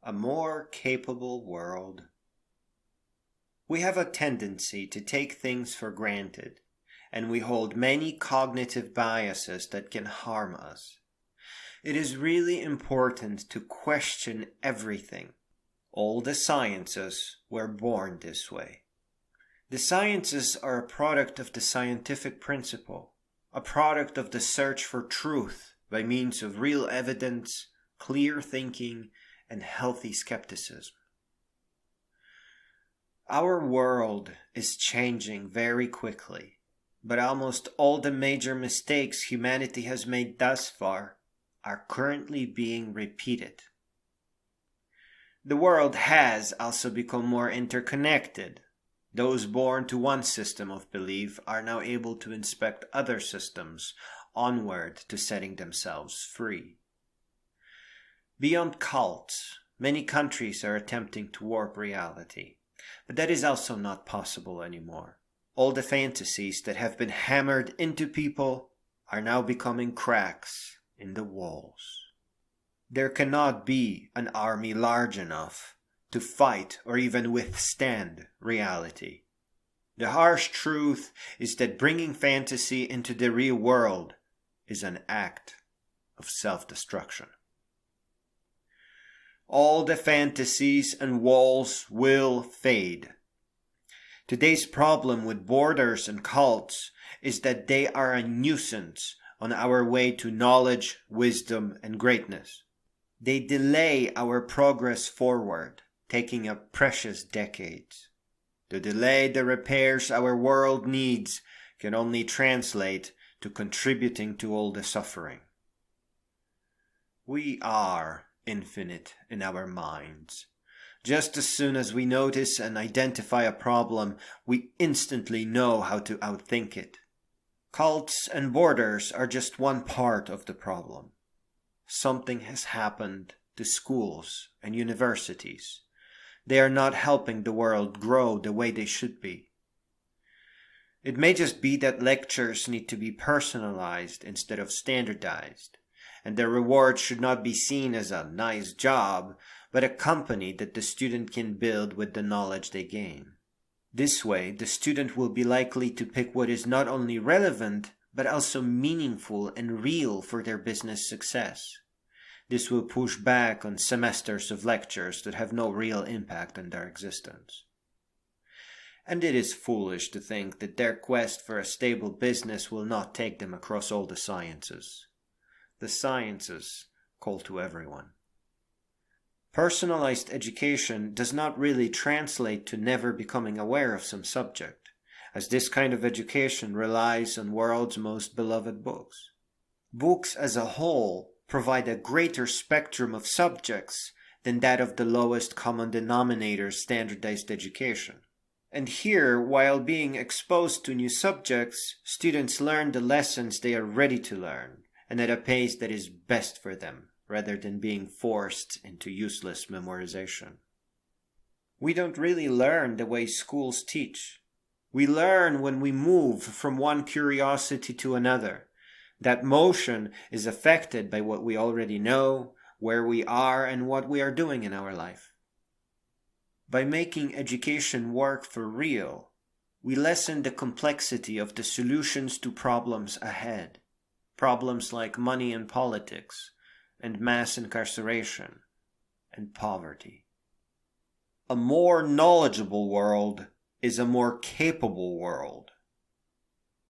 A more capable world. We have a tendency to take things for granted, and we hold many cognitive biases that can harm us. It is really important to question everything. All the sciences were born this way. The sciences are a product of the scientific principle, a product of the search for truth by means of real evidence, clear thinking, and healthy skepticism. Our world is changing very quickly, but almost all the major mistakes humanity has made thus far are currently being repeated. The world has also become more interconnected. Those born to one system of belief are now able to inspect other systems onward to setting themselves free. Beyond cults, many countries are attempting to warp reality, but that is also not possible anymore. All the fantasies that have been hammered into people are now becoming cracks in the walls. There cannot be an army large enough to fight or even withstand reality. The harsh truth is that bringing fantasy into the real world is an act of self-destruction. All the fantasies and walls will fade. Today's problem with borders and cults is that they are a nuisance on our way to knowledge, wisdom, and greatness. They delay our progress forward, taking up precious decades. The delay the repairs our world needs can only translate to contributing to all the suffering. We are infinite in our minds. Just as soon as we notice and identify a problem, we instantly know how to outthink it. Cults and borders are just one part of the problem. Something has happened to schools and universities. They are not helping the world grow the way they should be. It may just be that lectures need to be personalized instead of standardized, and their reward should not be seen as a nice job, but a company that the student can build with the knowledge they gain. This way, the student will be likely to pick what is not only relevant, but also meaningful and real for their business success. This will push back on semesters of lectures that have no real impact on their existence. And it is foolish to think that their quest for a stable business will not take them across all the sciences. The sciences call to everyone. Personalized education does not really translate to never becoming aware of some subject, as this kind of education relies on world's most beloved books. Books as a whole provide a greater spectrum of subjects than that of the lowest common denominator standardized education. And here, while being exposed to new subjects, students learn the lessons they are ready to learn, and at a pace that is best for them, rather than being forced into useless memorization. We don't really learn the way schools teach. We learn when we move from one curiosity to another. That motion is affected by what we already know, where we are, and what we are doing in our life. By making education work for real, we lessen the complexity of the solutions to problems ahead. Problems like money and politics, and mass incarceration, and poverty. A more knowledgeable world is a more capable world.